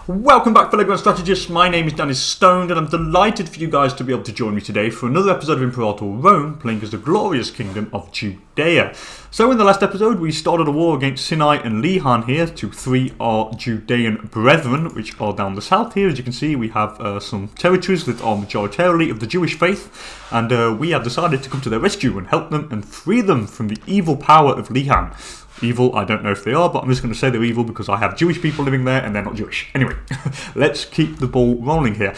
Welcome back, fellow strategists. My name is DanIsStoned, and I'm delighted for you guys to be able to join me today for another episode of Imperator Rome, playing as the glorious kingdom of Judea. So in the last episode, we started a war against Sinai and Lehan here to free our Judean brethren, which are down the south here. As you can see, we have some territories that are majoritarily of the Jewish faith, and we have decided to come to their rescue and help them and free them from the evil power of Lehan. Evil, I don't know if they are, but I'm just going to say they're evil because I have Jewish people living there and they're not Jewish. Anyway, let's keep the ball rolling here.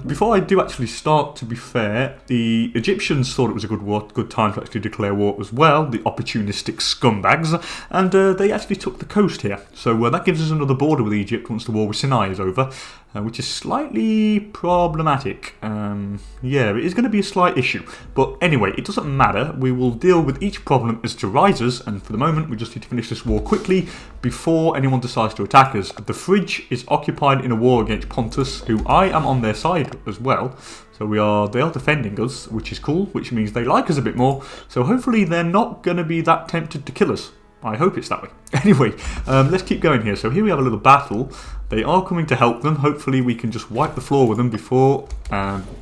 Before I do actually start, to be fair, the Egyptians thought it was a good time to actually declare war as well, the opportunistic scumbags, and they actually took the coast here. So that gives us another border with Egypt once the war with Sinai is over, which is slightly problematic. Yeah, it is going to be a slight issue. But anyway, it doesn't matter. We will deal with each problem as it arises, and for the moment, we just need to finish this war quickly before anyone decides to attack us. The fridge is occupied in a war against Pontus, who I am on their side as well. So they are defending us, which is cool, which means they like us a bit more. So hopefully they're not going to be that tempted to kill us. I hope it's that way. Anyway, let's keep going here. So here we have a little battle. They are coming to help them. Hopefully we can just wipe the floor with them before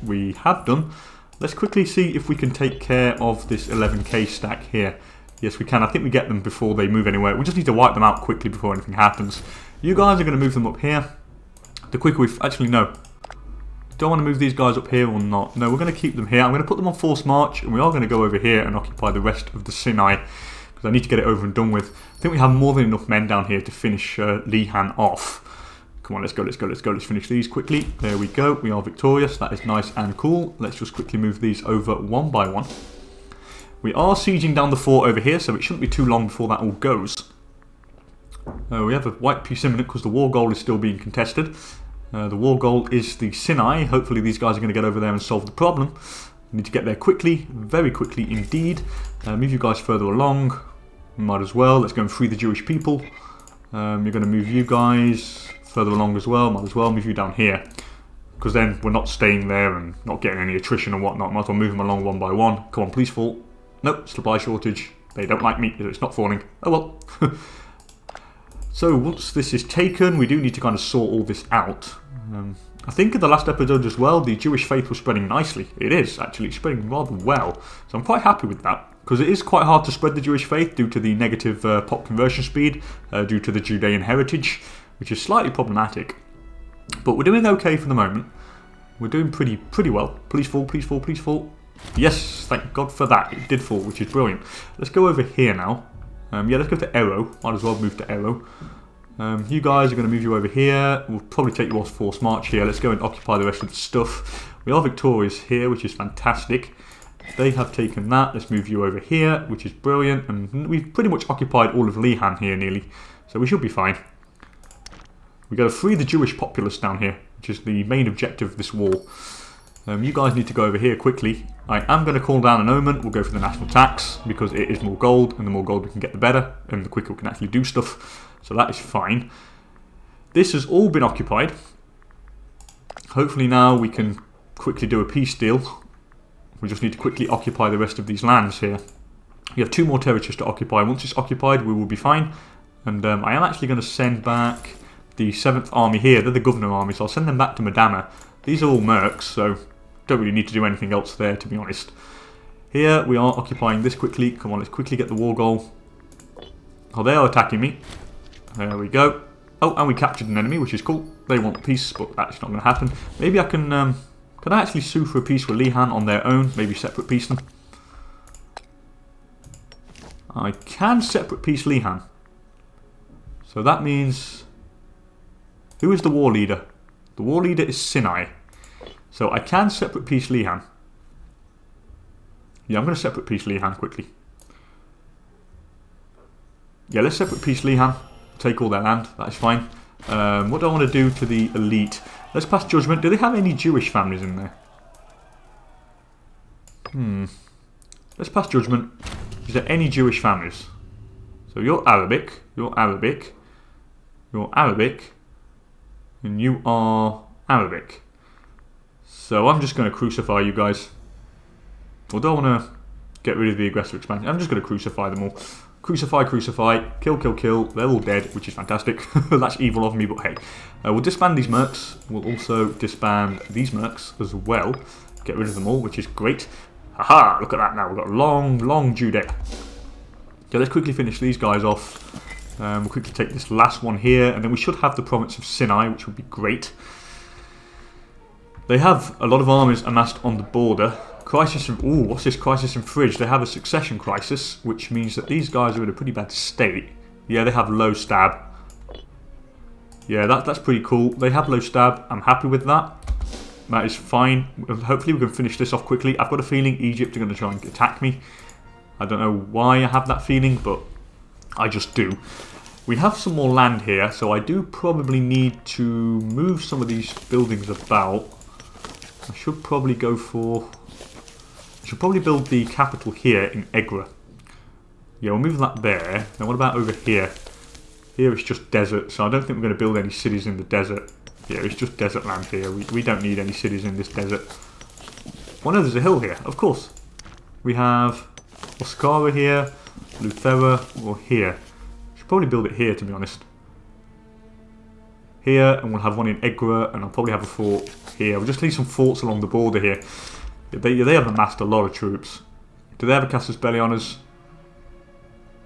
we have done. Let's quickly see if we can take care of this 11k stack here. Yes, we can. I think we get them before they move anywhere. We just need to wipe them out quickly before anything happens. You guys are going to move them up here. The quicker we... Actually, no. Don't want to move these guys up here or not. No, we're going to keep them here. I'm going to put them on forced march, and we are going to go over here and occupy the rest of the Sinai, because I need to get it over and done with. I think we have more than enough men down here to finish Lehan off. Come on, let's go. Let's finish these quickly. There we go. We are victorious. That is nice and cool. Let's just quickly move these over one by one. We are sieging down the fort over here, so it shouldn't be too long before that all goes. We have a white peace imminent because the war goal is still being contested. The war goal is the Sinai. Hopefully these guys are going to get over there and solve the problem. We need to get there quickly, very quickly indeed. Move you guys further along. Might as well. Let's go and free the Jewish people. You're going to move you guys further along as well. Might as well move you down here, because then we're not staying there and not getting any attrition and whatnot. Might as well move them along one by one. Come on, please fall. Nope, supply shortage. They don't like me. It's not falling. Oh well. So once this is taken, we do need to kind of sort all this out. I think in the last episode as well, the Jewish faith was spreading nicely. It is actually spreading rather well. So I'm quite happy with that, because it is quite hard to spread the Jewish faith due to the negative pop conversion speed, due to the Judean heritage, which is slightly problematic. But we're doing okay for the moment. We're doing pretty well. Please fall, please fall, please fall. Yes, thank God for that. It did fall, which is brilliant. Let's go over here now. Yeah, let's go to Aero. Might as well move to Aero. You guys are going to move you over here. We'll probably take you off force march here. Let's go and occupy the rest of the stuff. We are victorious here, which is fantastic. They have taken that. Let's move you over here, which is brilliant. And we've pretty much occupied all of Lehan here nearly. So we should be fine. We've got to free the Jewish populace down here, which is the main objective of this war. You guys need to go over here quickly. I am going to call down an omen. We'll go for the national tax, because it is more gold, and the more gold we can get the better, and the quicker we can actually do stuff. So that is fine. This has all been occupied. Hopefully now we can quickly do a peace deal. We just need to quickly occupy the rest of these lands here. We have 2 more territories to occupy. Once it's occupied, we will be fine. And I am actually going to send back the 7th army here. They're the governor army, so I'll send them back to Madama. These are all mercs, so don't really need to do anything else there, to be honest. Here we are occupying this quickly. Come on, let's quickly get the war goal. Oh, they are attacking me. There we go. Oh, and we captured an enemy, which is cool. They want peace, but that's not going to happen. Maybe I can I actually sue for a peace with Lehan on their own? Maybe separate peace them. I can separate peace Lehan. So that means... Who is the war leader? The war leader is Sinai. So I can separate peace Lehan. Yeah, I'm going to separate peace Lehan quickly. Yeah, let's separate peace Lehan. Take all their land. That is fine. What do I want to do to the elite? Let's pass judgment. Do they have any Jewish families in there? Let's pass judgment. Is there any Jewish families? So you're Arabic. You're Arabic. You're Arabic. And you are Arabic. So I'm just going to crucify you guys. I don't want to get rid of the aggressive expansion. I'm just going to crucify them all. Crucify, crucify, kill, kill, kill. They're all dead, which is fantastic. That's evil of me, but hey. We'll disband these mercs. We'll also disband these mercs as well. Get rid of them all, which is great. Haha, look at that now. We've got long, long Judea. Okay, let's quickly finish these guys off. We'll quickly take this last one here, and then we should have the province of Sinai, which would be great. They have a lot of armies amassed on the border. Crisis in... Ooh, what's this? Crisis in Fridge. They have a succession crisis, which means that these guys are in a pretty bad state. Yeah, they have low stab. Yeah, that's pretty cool. They have low stab. I'm happy with that. That is fine. Hopefully we can finish this off quickly. I've got a feeling Egypt are going to try and attack me. I don't know why I have that feeling, but I just do. We have some more land here, so I do probably need to move some of these buildings about. I should probably go for... I should probably build the capital here in Egra. Yeah, we'll move that there. Now what about over here? Here it's just desert, so I don't think we're going to build any cities in the desert. Yeah, it's just desert land here. We don't need any cities in this desert. Oh no, there's a hill here, of course. We have Oscara here, Luthera, or here. Should probably build it here, to be honest. Here, and we'll have one in Egra, and I'll probably have a fort here. We'll just leave some forts along the border here. They have amassed a lot of troops. Do they have a Casus Belli on us?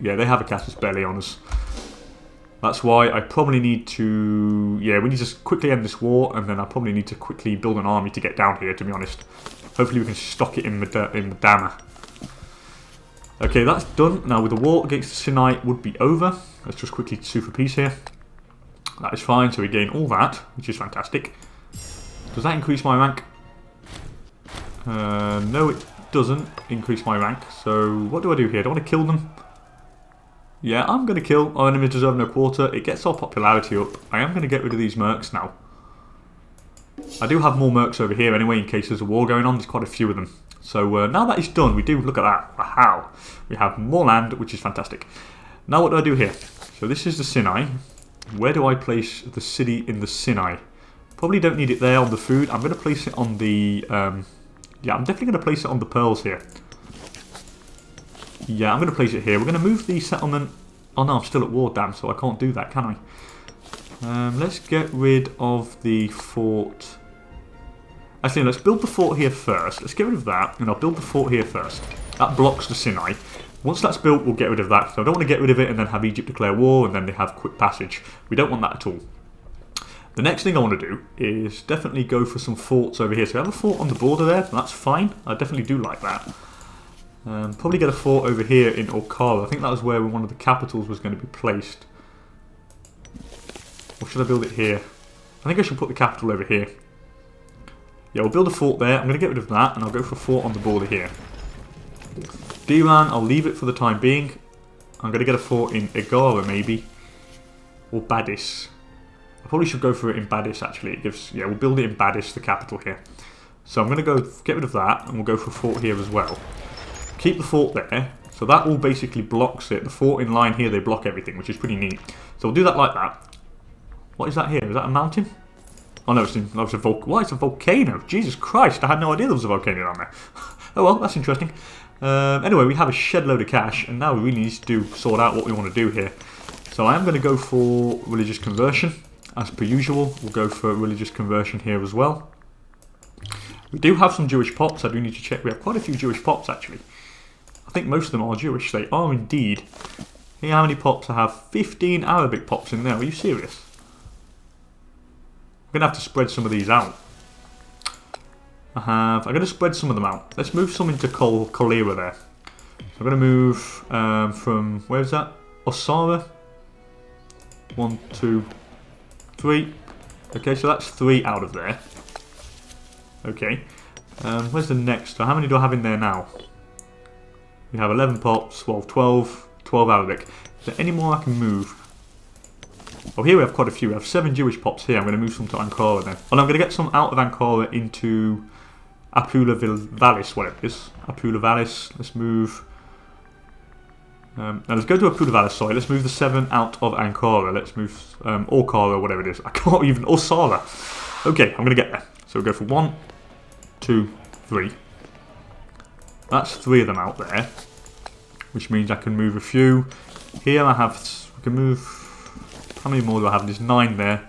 Yeah, they have a Casus Belli on us. That's why I probably need to... Yeah, we need to quickly end this war, and then I probably need to quickly build an army to get down here, to be honest. Hopefully we can stock it in Madama. Okay, that's done. Now, with the war against the Sinai would be over. Let's just quickly sue for peace here. That is fine, so we gain all that, which is fantastic. Does that increase my rank? No, it doesn't increase my rank. So, what do I do here? Do I want to kill them? Yeah, I'm going to kill. Our enemies deserve no quarter. It gets our popularity up. I am going to get rid of these mercs now. I do have more mercs over here anyway, in case there's a war going on. There's quite a few of them. So, now that it's done, we do... Look at that. Wow. We have more land, which is fantastic. Now, what do I do here? So, this is the Sinai. Where do I place the city in the Sinai? Probably don't need it there on the food. I'm going to place it on the... yeah, I'm definitely going to place it on the pearls here. Yeah, I'm going to place it here. We're going to move the settlement... Oh no, I'm still at war, damn, so I can't do that, can I? Let's get rid of the fort. Actually, let's build the fort here first. Let's get rid of that, and I'll build the fort here first. That blocks the Sinai. Once that's built, we'll get rid of that. So I don't want to get rid of it and then have Egypt declare war, and then they have quick passage. We don't want that at all. The next thing I want to do is definitely go for some forts over here. So we have a fort on the border there, that's fine. I definitely do like that. Probably get a fort over here in Okara. I think that was where one of the capitals was going to be placed. Or should I build it here? I think I should put the capital over here. Yeah, we'll build a fort there. I'm going to get rid of that, and I'll go for a fort on the border here. Diran, I'll leave it for the time being. I'm going to get a fort in Egara, maybe. Or Badis. I probably should go for it in Badis, actually. It gives... Yeah, we'll build it in Badis, the capital here. So I'm going to go get rid of that, and we'll go for a fort here as well. Keep the fort there. So that all basically blocks it. The fort in line here, they block everything, which is pretty neat. So we'll do that like that. What is that here? Is that a mountain? Oh no, it's a Why, it's a volcano. Jesus Christ, I had no idea there was a volcano down there. Oh well, that's interesting. Anyway, we have a shed load of cash, and now we really need to sort out what we want to do here. So I am going to go for religious conversion. As per usual, we'll go for religious conversion here as well. We do have some Jewish pops. I do need to check. We have quite a few Jewish pops, actually. I think most of them are Jewish. They are indeed. Here, how many pops? I have 15 Arabic pops in there. Are you serious? I'm going to have to spread some of these out. I'm going to spread some of them out. Let's move some into Kolera there. So I'm going to move from, where is that? Osara. 1, 2, 3. Okay, so that's 3 out of there. Okay. Where's the next? So how many do I have in there now? We have 11 pops, 12 Arabic. Is there any more I can move? Oh, here we have quite a few. We have 7 Jewish pops here. I'm going to move some to Ankara then. And I'm going to get some out of Ankara into Apula Vallis, whatever it is. Apula Vallis. Let's move... now let's go to Apula Vallis, sorry. Let's move the 7 out of Ankara. Let's move Orkara, whatever it is. I can't even... Orsara. Okay, I'm going to get there. So we'll go for 1, 2, 3. That's 3 of them out there. Which means I can move a few Here I have, we can move, how many more do I have? There's 9 there.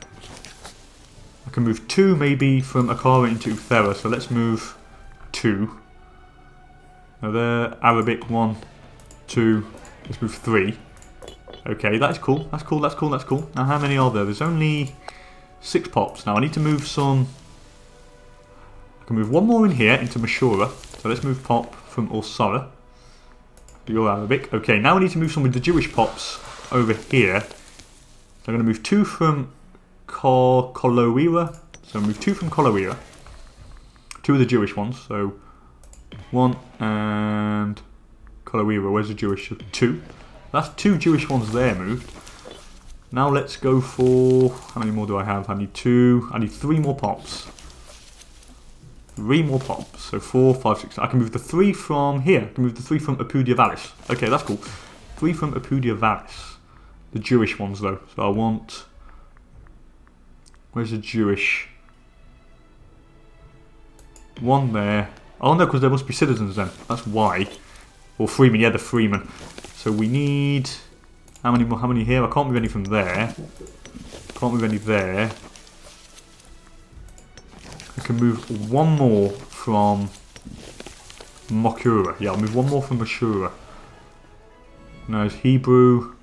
I can move 2 maybe from Akara into Uthera, so let's move 2. Now there, Arabic 1, 2, let's move 3. Okay, that's cool, that's cool, that's cool, that's cool. Now how many are there? There's only 6 pops. Now I need to move some, I can move 1 more in here into Mashura. So let's move pop from Ursara. You're Arabic. Okay, now we need to move some of the Jewish pops over here. So I'm going to move 2 from Kolowira. So move 2 from Kolowira. 2 of the Jewish ones. So 1 and Kolowira. Where's the Jewish? 2. That's 2 Jewish ones there moved. Now let's go for, how many more do I have? I need 2. I need 3 more pops. 3 more pops. So 4, 5, 6. I can move the 3 from here. I can move the 3 from Apudia Vallis. Okay, that's cool. 3 from Apudia Vallis. The Jewish ones though. So I want, where's the Jewish? 1 there. Oh no, because there must be citizens then. That's why. Or freemen. Yeah, the freemen. So we need, how many more? How many here? I can't move any from there. Can't move any there. I can move 1 more from Makura. Yeah, I'll move 1 more from Mashura. No, it's Hebrew.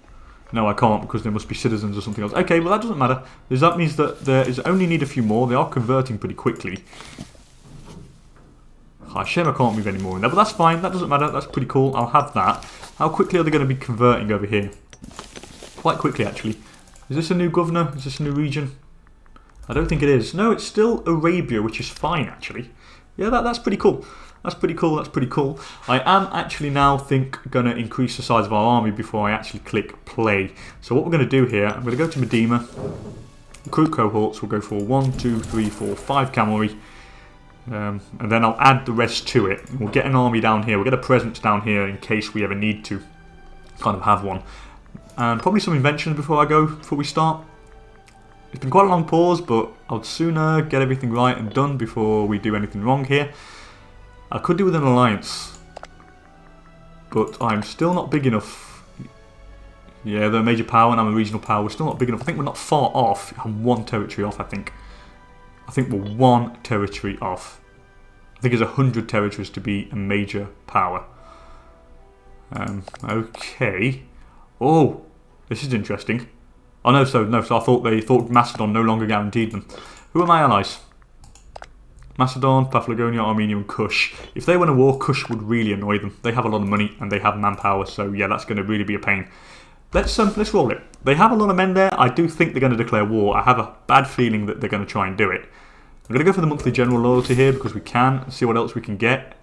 No, I can't because there must be citizens or something else. Okay, well that doesn't matter. That means that there is only need a few more. They are converting pretty quickly. Shame I can't move any more in there, but that's fine. That doesn't matter. That's pretty cool. I'll have that. How quickly are they going to be converting over here? Quite quickly, actually. Is this a new governor? Is this a new region? I don't think it is. No, it's still Arabia, which is fine, actually. Yeah, that's pretty cool. That's pretty cool, that's pretty cool. I am actually now going to increase the size of our army before I actually click play. So what we're going to do here, I'm going to go to Medina. Recruit cohorts, we'll go for 1, 2, 3, 4, 5 cavalry. And then I'll add the rest to it. We'll get an army down here, we'll get a presence down here in case we ever need to kind of have one. And probably some inventions before we start. It's been quite a long pause, but I'd sooner get everything right and done before we do anything wrong here. I could do with an alliance, but I'm still not big enough. Yeah, they're a major power and I'm a regional power. We're still not big enough. I think we're not far off. I'm 1 territory off, I think. I think we're 1 territory off. I think it's 100 territories to be a major power. Okay. Oh, this is interesting. Oh no, so I thought Macedon no longer guaranteed them. Who are my allies? Macedon, Paphlagonia, Armenia and Kush. If they went to war, Kush would really annoy them. They have a lot of money and they have manpower, so yeah, that's going to really be a pain. Let's roll it. They have a lot of men there. I do think they're going to declare war. I have a bad feeling that they're going to try and do it. I'm going to go for the monthly general loyalty here because we can. See what else we can get.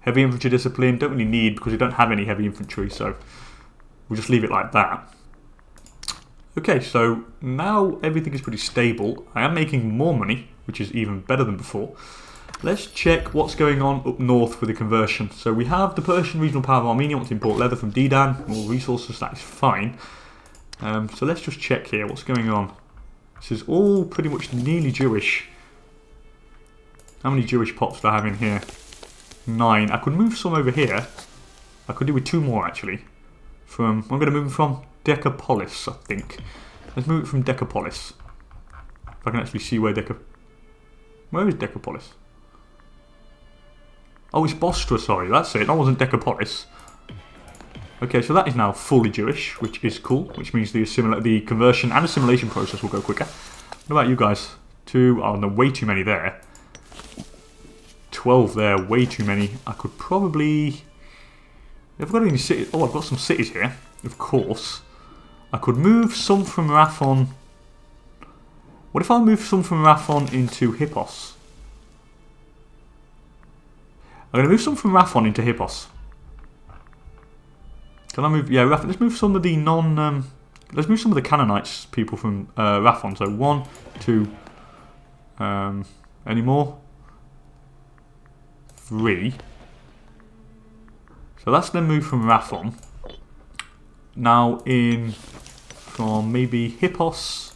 Heavy infantry discipline. Don't really need because we don't have any heavy infantry, so we'll just leave it like that. Okay, so now everything is pretty stable. I am making more money, which is even better than before. Let's check what's going on up north with the conversion. So we have the Persian regional power of Armenia wants to import leather from Dedan. More resources, that is fine. So let's just check here what's going on. This is all pretty much nearly Jewish. How many Jewish pops do I have in here? 9. I could move some over here. I could do with 2 more actually. I'm going to move them from Decapolis, I think. Let's move it from Decapolis. If I can actually see where Where is Decapolis? Oh, it's Bostra, sorry, that's it. That wasn't Decapolis. Okay, so that is now fully Jewish, which is cool. Which means the conversion and assimilation process will go quicker. What about you guys? 2, oh no, way too many there. 12 there, way too many. I could probably... Have I got any cities? Oh, I've got some cities here, of course. I could move some from Raphon. What if I move some from Raphon into Hippos? I'm going to move some from Raphon into Hippos. Can I move? Yeah, Raphon. Let's move some of the let's move some of the Canaanites people from Raphon. So 1, 2. Any more? 3. So that's then move from Raphon. Now from maybe Hippos,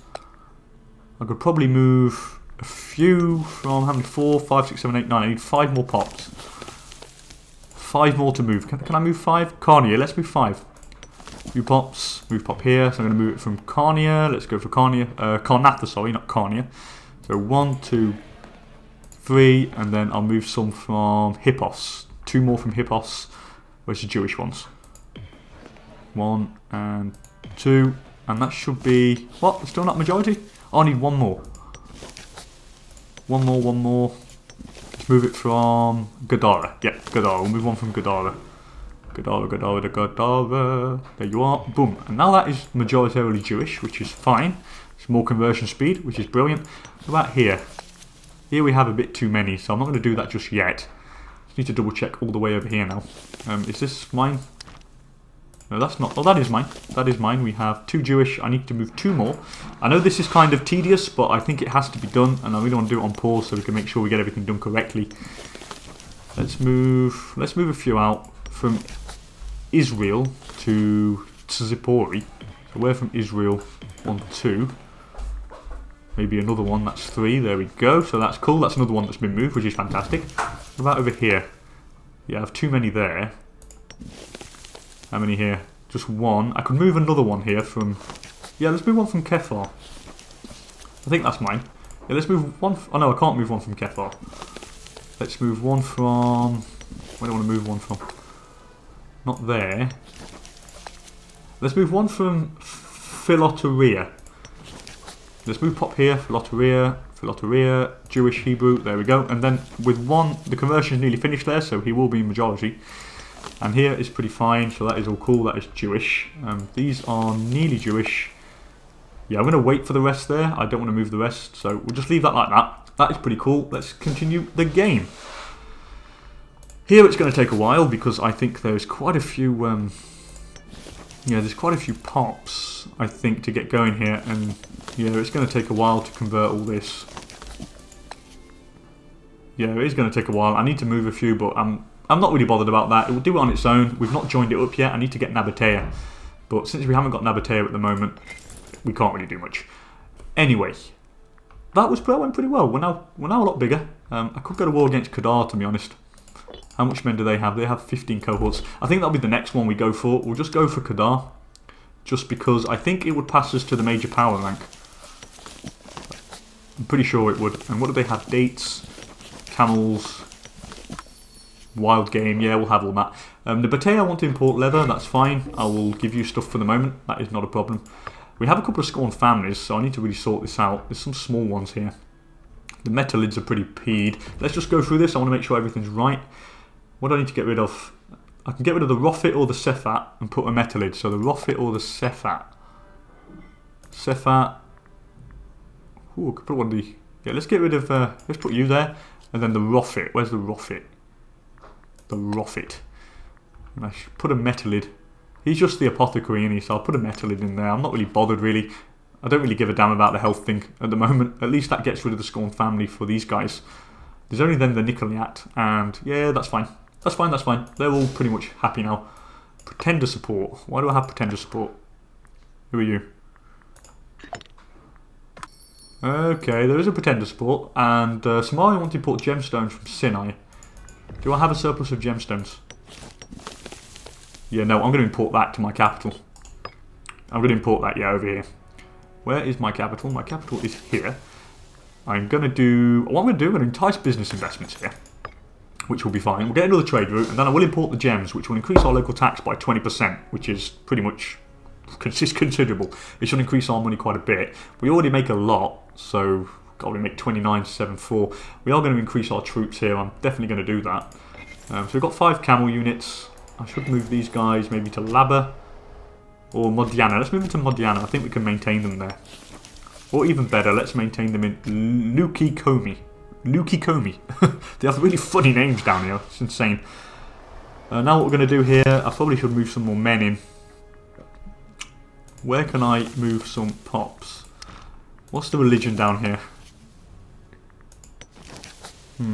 I could probably move a few from, how many? 4, 5, 6, 7, 8, 9. I need 5 more pops. 5 more to move. Can I move 5? Carnia, let's move 5. Few pops. Move pop here. So I'm going to move it from Carnia. Let's go for Carnia. Karnatha, sorry, not Carnia. So 1, 2, 3, and then I'll move some from Hippos. 2 more from Hippos. Where's the Jewish ones? 1 and 2, and that should be what? Still not majority? Oh, I need 1 more. 1 more. Let's move it from Gadara. Yeah, Gadara. We'll move on from Gadara. Gadara. There you are. Boom. And now that is majoritarily Jewish, which is fine. It's more conversion speed, which is brilliant. What about here? Here we have a bit too many, so I'm not going to do that just yet. Just need to double check all the way over here now. Is this mine? No, that's not. Oh, that is mine. That is mine. We have 2 Jewish. I need to move 2 more. I know this is kind of tedious, but I think it has to be done, and I really want to do it on pause so we can make sure we get everything done correctly. Let's move a few out from Israel to Zipori. So we're from Israel. 1, 2. Maybe another one. That's 3. There we go. So that's cool. That's another one that's been moved, which is fantastic. What about over here? Yeah, I have too many there. How many here? Just 1. I could move another one here from... Yeah, let's move one from Kefar. I think that's mine. Yeah, let's move one... Oh no, I can't move one from Kefar. Let's move one from... Where do I want to move one from? Not there. Let's move one from Philoteria. Let's move pop here. Philoteria, Jewish, Hebrew. There we go. And then with 1, the conversion is nearly finished there, so he will be majority. And here is pretty fine, so that is all cool. That is Jewish. These are nearly Jewish. Yeah, I'm going to wait for the rest there. I don't want to move the rest, so we'll just leave that like that. That is pretty cool. Let's continue the game. Here it's going to take a while because I think there's quite a few... yeah, there's quite a few pops, I think, to get going here. And yeah, it's going to take a while to convert all this. Yeah, it is going to take a while. I need to move a few, but I'm not really bothered about that. It will do it on its own. We've not joined it up yet. I need to get Nabatea. But since we haven't got Nabatea at the moment, we can't really do much. Anyway, that went pretty well. We're now a lot bigger. I could go to war against Kadar, to be honest. How much men do they have? They have 15 cohorts. I think that'll be the next one we go for. We'll just go for Kadar. Just because I think it would pass us to the major power rank. I'm pretty sure it would. And what do they have? Dates, camels... Wild game, yeah, we'll have all that. The Batey, I want to import leather, that's fine. I will give you stuff for the moment, that is not a problem. We have a couple of scorned families, so I need to really sort this out. There's some small ones here. The metalids are pretty peed. Let's just go through this, I want to make sure everything's right. What do I need to get rid of? I can get rid of the Rofit or the Cephat and put a metalid. So the Rofit or the Cephat. Cephat. Ooh, I could put one of the... Yeah, let's get rid of... let's put you there. And then the Rofit. Where's the Rofit? The Rofit. And I should put a metalid. He's just the apothecary, isn't he? So I'll put a metalid in there. I'm not really bothered, really. I don't really give a damn about the health thing at the moment. At least that gets rid of the Scorned family for these guys. There's only then the Nicoliat, and yeah, that's fine. That's fine, that's fine. They're all pretty much happy now. Pretender support. Why do I have pretender support? Who are you? Okay, there is a pretender support, and Somalia want to import gemstones from Sinai. Do I have a surplus of gemstones? Yeah, no, I'm going to import that to my capital. I'm going to import that, yeah, over here. Where is my capital? My capital is here. I'm going to do... What I'm going to do, I'm going to entice business investments here, which will be fine. We'll get another trade route, and then I will import the gems, which will increase our local tax by 20%, which is pretty much considerable. It should increase our money quite a bit. We already make a lot, so... God, we make 29.74. We are going to increase our troops here. I'm definitely going to do that. So we've got 5 camel units. I should move these guys maybe to Laba or Modiana. Let's move them to Modiana. I think we can maintain them there. Or even better, let's maintain them in Lukikomi. Lukikomi. They have really funny names down here. It's insane. Now what we're going to do here, I probably should move some more men in. Where can I move some pops? What's the religion down here? Yeah,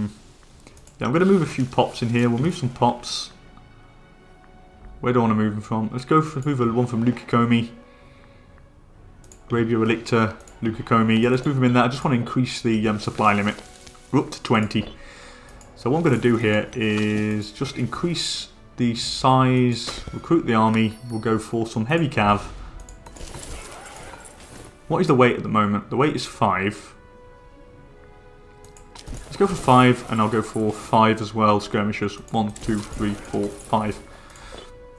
I'm going to move a few pops in here. We'll move some pops. Where do I want to move them from? Let's go for move one from Lukikomi. Arabia Relicta, Lukikomi. Yeah, let's move them in there. I just want to increase the supply limit. We're up to 20. So what I'm going to do here is just increase the size, recruit the army, we'll go for some heavy cav. What is the weight at the moment? The weight is 5. Let's go for 5, and I'll go for 5 as well, skirmishers. 1, 2, 3, 4, 5.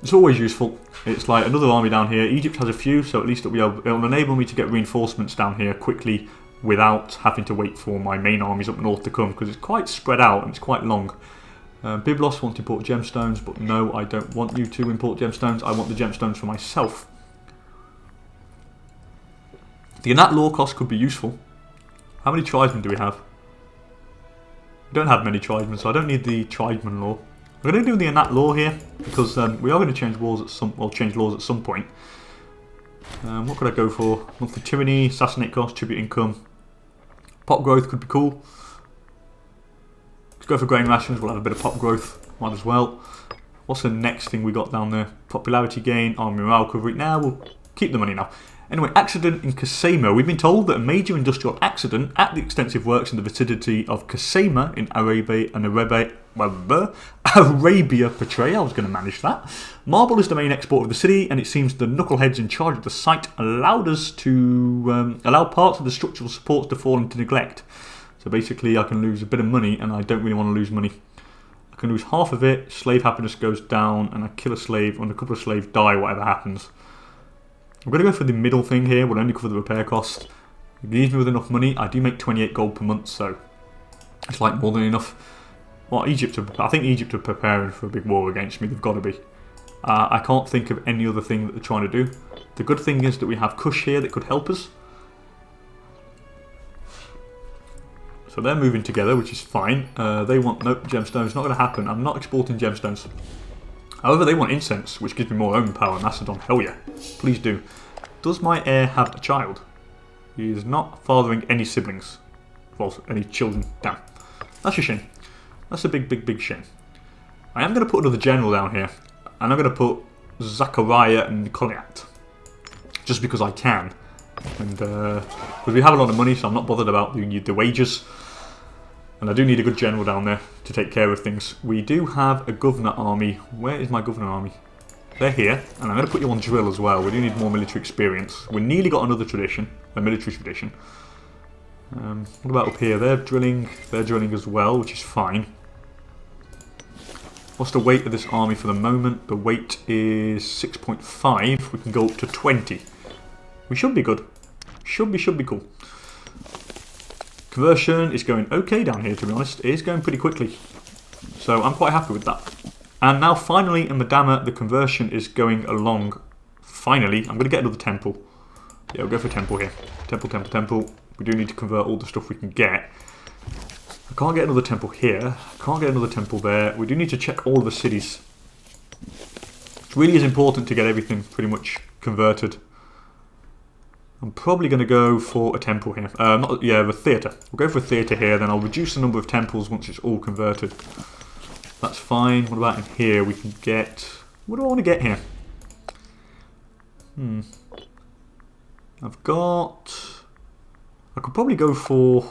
It's always useful. It's like another army down here. Egypt has a few, so at least it'll enable me to get reinforcements down here quickly without having to wait for my main armies up north to come, because it's quite spread out and it's quite long. Byblos wants to import gemstones, but no, I don't want you to import gemstones. I want the gemstones for myself. The Anat law cost could be useful. How many tribesmen do we have? We don't have many tribesmen, so I don't need the tribesman law. We're going to do the Anat law here, because we are going to change laws at some point. What could I go for? Monthly tyranny, assassinate cost, tribute income. Pop growth could be cool. Let's go for grain rations, we'll have a bit of pop growth, might as well. What's the next thing we got down there? Popularity gain, army morale recovery. Now we'll keep the money now. Anyway, accident in Kasema. We've been told that a major industrial accident at the extensive works in the vicinity of Kasema in Arabia portray. I was going to manage that. Marble is the main export of the city, and it seems the knuckleheads in charge of the site allowed us to allow parts of the structural supports to fall into neglect. So basically I can lose a bit of money, and I don't really want to lose money. I can lose half of it, slave happiness goes down, and I kill a slave, and a couple of slaves die, whatever happens. I'm going to go for the middle thing here, we'll only cover the repair cost. It leaves me with enough money. I do make 28 gold per month, so it's like more than enough. Well, I think Egypt are preparing for a big war against me, they've got to be. I can't think of any other thing that they're trying to do. The good thing is that we have Kush here that could help us. So they're moving together, which is fine. They want, nope, gemstones, not going to happen. I'm not exporting gemstones. However, they want incense, which gives me more own power. Macedon, hell yeah. Please do. Does my heir have a child? He is not fathering any siblings. Well, any children. Damn. That's a shame. That's a big shame. I am going to put another general down here. And I'm going to put Zachariah and Nikoliat. Just because I can. And because we have a lot of money, so I'm not bothered about the wages. And I do need a good general down there to take care of things. We do have a governor army. Where is my governor army? They're here. And I'm going to put you on drill as well. We do need more military experience. We nearly got another tradition. A military tradition. What about up here? They're drilling as well, which is fine. What's the weight of this army for the moment? The weight is 6.5. We can go up to 20. We should be good. Should be cool. Conversion is going okay down here, to be honest. It is going pretty quickly. So I'm quite happy with that. And now finally in Madama, the conversion is going along. Finally, I'm going to get another temple. Yeah, we'll go for temple here. Temple. We do need to convert all the stuff we can get. I can't get another temple here. I can't get another temple there. We do need to check all of the cities. It really is important to get everything pretty much converted. I'm probably going to go for a temple here. The theatre. We'll go for a theatre here, then I'll reduce the number of temples once it's all converted. That's fine. What about in here? We can get... What do I want to get here? I've got... I could probably go for...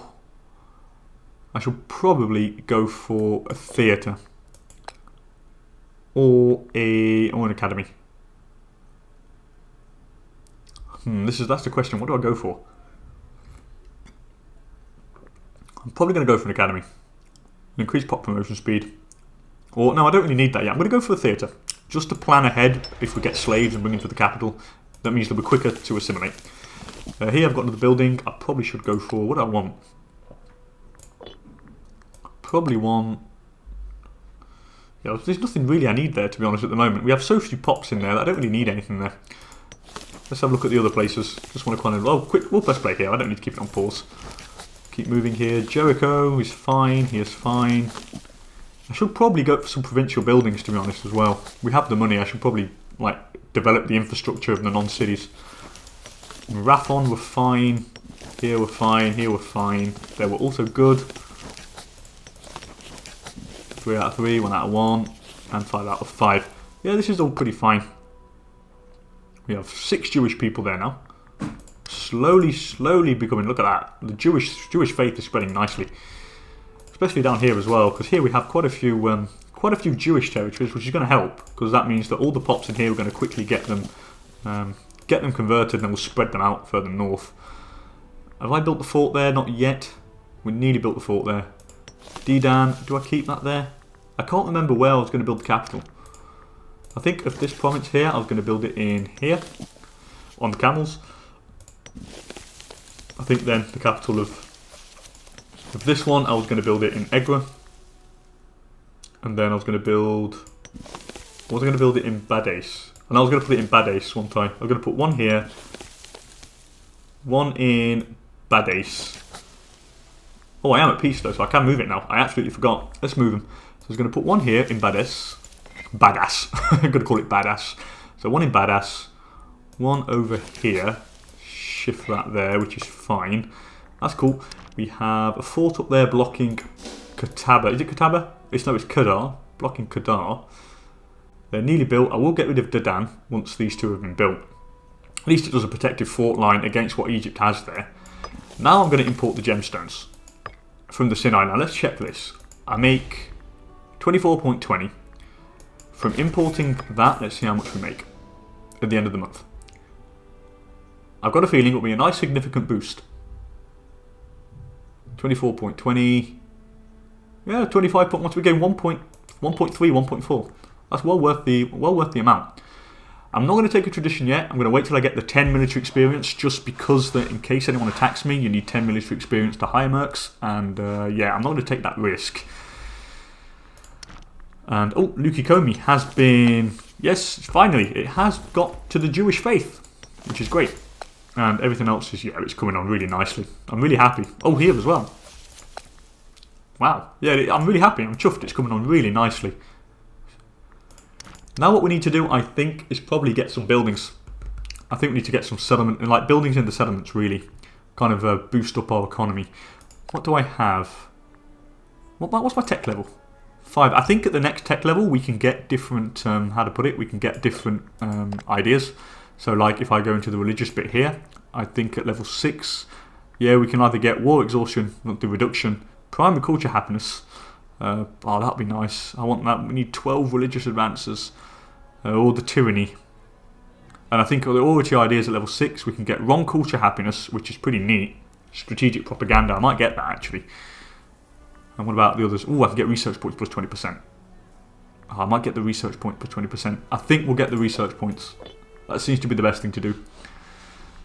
I should probably go for a theatre. Or an academy. That's the question. What do I go for? I'm probably going to go for an academy. Increase pop promotion speed. Or, no, I don't really need that yet. I'm going to go for a theatre. Just to plan ahead if we get slaves and bring them to the capital. That means they'll be quicker to assimilate. Here I've got another building. I probably should go for... What do I want? Probably want... Yeah, there's nothing really I need there, to be honest, at the moment. We have so few pops in there that I don't really need anything there. Let's have a look at the other places. Just want to kind of... Oh, quick, we'll press play here. I don't need to keep it on pause. Keep moving here. Jericho is fine. He is fine. I should probably go for some provincial buildings, to be honest, as well. We have the money. I should probably, develop the infrastructure of the non-cities. In Rathon, we're fine. Here, we're fine. Here, we're fine. There, we're also good. 3 out of 3, 1 out of 1, and 5 out of 5. Yeah, this is all pretty fine. We have 6 Jewish people there now. Slowly becoming, look at that. The Jewish faith is spreading nicely. Especially down here as well, because here we have quite a few quite a few Jewish territories, which is going to help, because that means that all the pops in here are going to quickly get them converted, and then we'll spread them out further north. Have I built the fort there? Not yet. We nearly built the fort there. D-Dan, do I keep that there? I can't remember where I was going to build the capital. I think of this province here, I was going to build it in here, on the camels. I think then the capital of this one, I was going to build it in Egra. And then I was going to build... I was going to build it in Badais. And I was going to put it in Badais one time. I was going to put one here. One in Badais. Oh, I am at peace though, so I can move it now. I absolutely forgot. Let's move them. So I was going to put one here in Badais. Badass. I'm going to call it Badass. So one in Badass. One over here. Shift that there, which is fine. That's cool. We have a fort up there blocking Kataba. Is it Kataba? No, it's Kadar. Blocking Kadar. They're nearly built. I will get rid of Dadan once these two have been built. At least it does a protective fort line against what Egypt has there. Now I'm going to import the gemstones from the Sinai. Now let's check this. I make 24.20. From importing that, let's see how much we make at the end of the month. I've got a feeling it'll be a nice significant boost. 24.20. Yeah, 25. Once we gain 1.3, 1.4. That's well worth the amount. I'm not going to take a tradition yet. I'm going to wait till I get the 10 military experience, just because in case anyone attacks me, you need 10 military experience to hire mercs. And yeah, I'm not going to take that risk. And oh, Luki Komi has been, yes, finally, it has got to the Jewish faith, which is great. And everything else is, yeah, it's coming on really nicely. I'm really happy. Oh, here as well. Wow. Yeah, I'm really happy. I'm chuffed. It's coming on really nicely. Now what we need to do, I think, is probably get some buildings. I think we need to get some settlement, and like buildings in the settlements really kind of boost up our economy. What do I have? What's my tech level? 5. I think at the next tech level we can get different, how to put it, we can get different ideas. So like if I go into the religious bit here, I think at level 6, yeah, we can either get war exhaustion, the reduction, primary culture happiness. Oh, that'd be nice. I want that. We need 12 religious advances. Or the tyranny. And I think the oratory ideas at level 6, we can get wrong culture happiness, which is pretty neat. Strategic propaganda. I might get that actually. And what about the others? Oh, I can get research points plus 20%. Oh, I might get the research point plus 20%. I think we'll get the research points. That seems to be the best thing to do.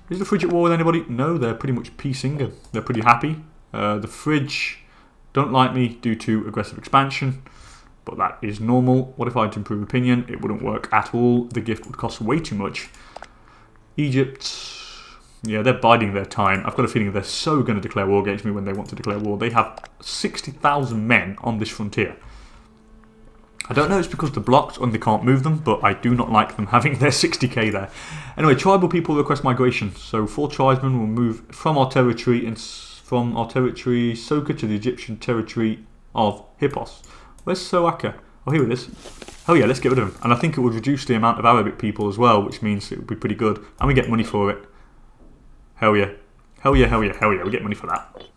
Is the fridge at war with anybody? No, they're pretty much peacing. They're pretty happy. The fridge don't like me due to aggressive expansion, but that is normal. What if I had to improve opinion? It wouldn't work at all. The gift would cost way too much. Egypt, yeah, they're biding their time. I've got a feeling they're so going to declare war against me when they want to declare war. They have 60,000 men on this frontier. I don't know if it's because they're blocked and they can't move them, but I do not like them having their 60k there. Anyway, tribal people request migration. So 4 tribesmen will move from our territory Soka to the Egyptian territory of Hippos. Where's Soaka? Oh, here it is. Oh yeah, let's get rid of him. And I think it would reduce the amount of Arabic people as well, which means it would be pretty good. And we get money for it. Hell yeah. Hell yeah, hell yeah, hell yeah. We get money for that.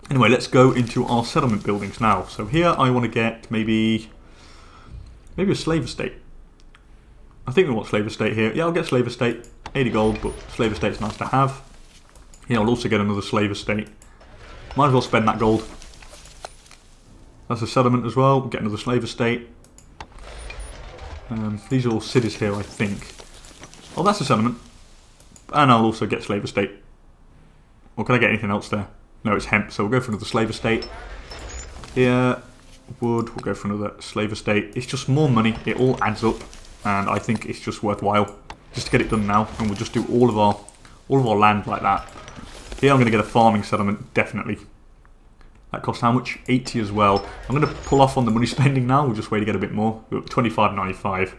Anyway, let's go into our settlement buildings now. So here I want to get maybe a slave estate. I think we want slave estate here. Yeah, I'll get slave estate. 80 gold, but slave estate's nice to have. Here I'll also get another slave estate. Might as well spend that gold. That's a settlement as well. We'll get another slave estate. These are all cities here, I think. Oh, that's a settlement. And I'll also get slave estate. Or can I get anything else there? No, it's hemp, so we'll go for another slave estate. Here, wood, we'll go for another slave estate. It's just more money, it all adds up, and I think it's just worthwhile just to get it done now, and we'll just do all of our land like that. Here I'm going to get a farming settlement, definitely. That costs how much? 80 as well. I'm going to pull off on the money spending now, we'll just wait to get a bit more. We're up 25.95.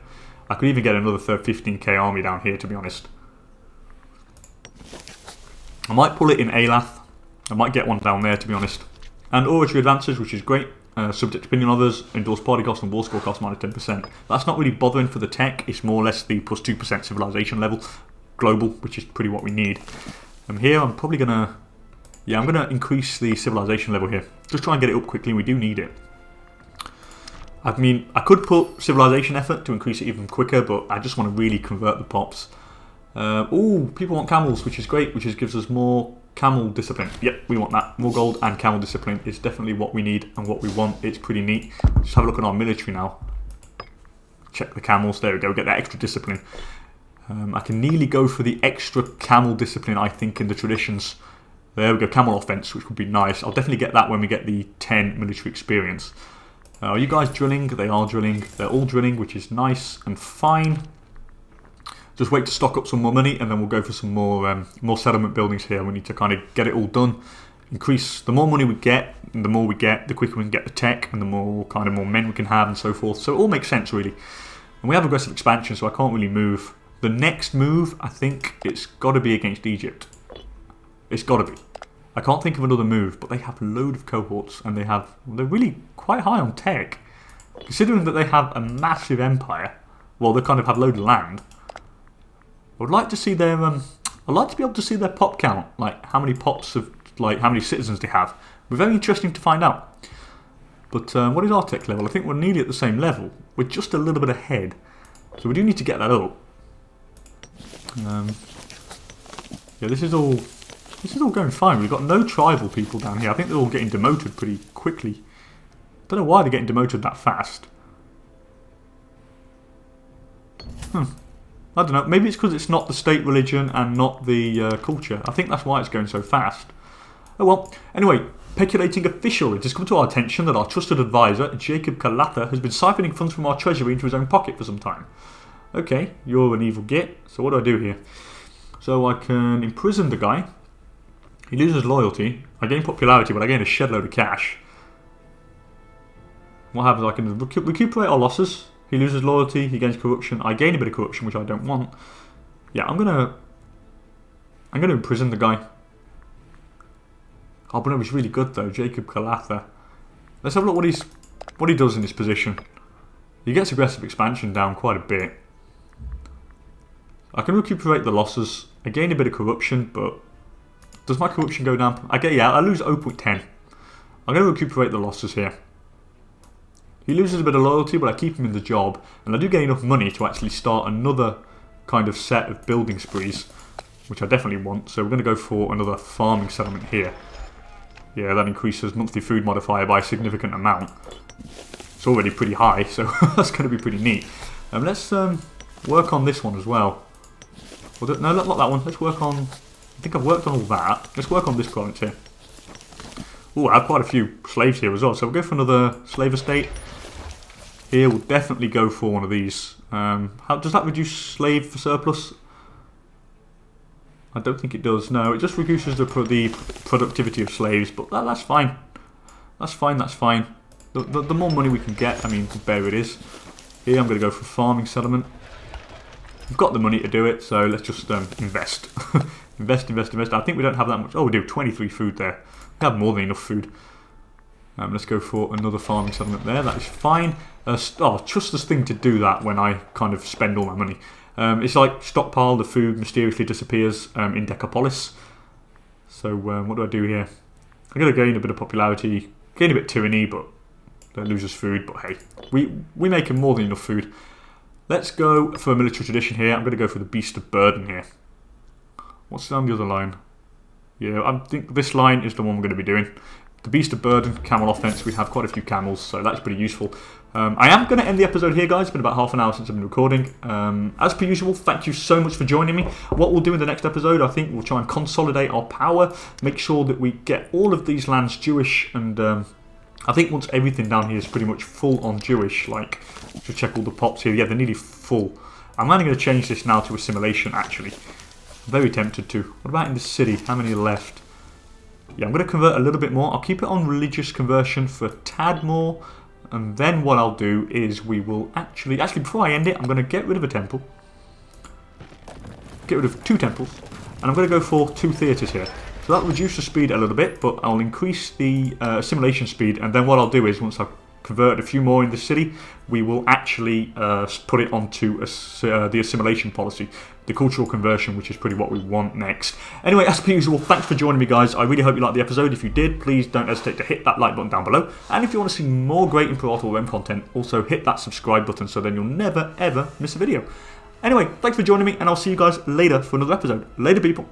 I could even get another 15k army down here, to be honest. I might pull it in Elath. I might get one down there, to be honest. And oratory advances, which is great. Subject to opinion others, endorse party cost and war score cost minus 10%. That's not really bothering for the tech. It's more or less the plus 2% civilization level. Global, which is pretty what we need. Here I'm probably going to... Yeah, I'm going to increase the civilization level here. Just try and get it up quickly. We do need it. I mean, I could put civilization effort to increase it even quicker, but I just want to really convert the pops. People want camels, which is great, which gives us more camel discipline. Yep, we want that. More gold and camel discipline is definitely what we need and what we want. It's pretty neat. Just have a look at our military now. Check the camels. There we go. Get that extra discipline. I can nearly go for the extra camel discipline, I think, in the traditions. There we go. Camel offense, which would be nice. I'll definitely get that when we get the 10 military experience. Are you guys drilling? They are drilling. They're all drilling, which is nice and fine. Just wait to stock up some more money, and then we'll go for some more settlement buildings here. We need to kind of get it all done. Increase the more money we get, and the more we get, the quicker we can get the tech, and the more men we can have, and so forth. So it all makes sense, really. And we have aggressive expansion, so I can't really move. The next move, I think, it's got to be against Egypt. It's got to be. I can't think of another move, but they have a load of cohorts, and they're really quite high on tech, considering that they have a massive empire. Well, they kind of have a load of land. I would like to see their. I'd like to be able to see their pop count, like how many pops of, like how many citizens they have. It'd be very interesting to find out. But what is our tech level? I think we're nearly at the same level. We're just a little bit ahead, so we do need to get that up. Yeah, this is all going fine. We've got no tribal people down here. I think they're all getting demoted pretty quickly. Don't know why they're getting demoted that fast. I don't know, maybe it's because it's not the state religion and not the culture. I think that's why it's going so fast. Oh well, anyway, peculating official. It has come to our attention that our trusted advisor, Jacob Calatha, has been siphoning funds from our treasury into his own pocket for some time. Okay, you're an evil git, so what do I do here? So I can imprison the guy. He loses loyalty. I gain popularity, but I gain a shed load of cash. What happens? I can recuperate our losses. He loses loyalty, he gains corruption. I gain a bit of corruption, which I don't want. Yeah, I'm gonna imprison the guy. Oh, but no, he's really good though, Jacob Calatha. Let's have a look what he does in this position. He gets aggressive expansion down quite a bit. I can recuperate the losses. I gain a bit of corruption, but does my corruption go down? I lose 0.10. I'm gonna recuperate the losses here. He loses a bit of loyalty, but I keep him in the job, and I do get enough money to actually start another kind of set of building sprees, which I definitely want. So we're going to go for another farming settlement here. Yeah, that increases monthly food modifier by a significant amount. It's already pretty high, so that's going to be pretty neat. Let's work on this one as well. No, not that one. Let's work on... I think I've worked on all that. Let's work on this province here. Oh, I have quite a few slaves here as well, so we'll go for another slave estate. Here we'll definitely go for one of these. How does that reduce slave for surplus? I don't think it does. No, it just reduces the productivity of slaves, but that's fine. That's fine. The more money we can get, I mean, the better it is. Here I'm going to go for farming settlement. We've got the money to do it, so let's just invest. invest. I think we don't have that much. Oh, we do 23 food there. We have more than enough food. Let's go for another farming settlement there. That is fine. Trustless thing to do that when I kind of spend all my money. It's like stockpile, the food mysteriously disappears in Decapolis. So what do I do here? I'm going to gain a bit of popularity, gain a bit of tyranny, but that loses food. But hey, we make more than enough food. Let's go for a military tradition here. I'm going to go for the Beast of Burden here. What's down the other line? Yeah, I think this line is the one we're going to be doing. The Beast of Burden, camel offense. We have quite a few camels, so that's pretty useful. I am going to end the episode here, guys. It's been about half an hour since I've been recording. As per usual, thank you so much for joining me. What we'll do in the next episode, I think we'll try and consolidate our power, make sure that we get all of these lands Jewish, and I think once everything down here is pretty much full on Jewish, like, to check all the pops here. Yeah, they're nearly full. I'm only going to change this now to assimilation, actually. I'm very tempted to. What about in the city? How many are left? Yeah, I'm going to convert a little bit more. I'll keep it on religious conversion for a tad more. And then what I'll do is we will actually before I end it, I'm going to get rid of a temple. Get rid of 2 temples. And I'm going to go for 2 theatres here. So that'll reduce the speed a little bit, but I'll increase the assimilation speed. And then what I'll do is, once I've converted a few more in the city, we will actually put it onto the assimilation policy. the cultural conversion, which is pretty what we want next. Anyway, as per usual, thanks for joining me, guys. I really hope you liked the episode. If you did, please don't hesitate to hit that like button down below. And if you want to see more great Imperator Rome content, also hit that subscribe button so then you'll never ever miss a video. Anyway, thanks for joining me, and I'll see you guys later for another episode. Later, people.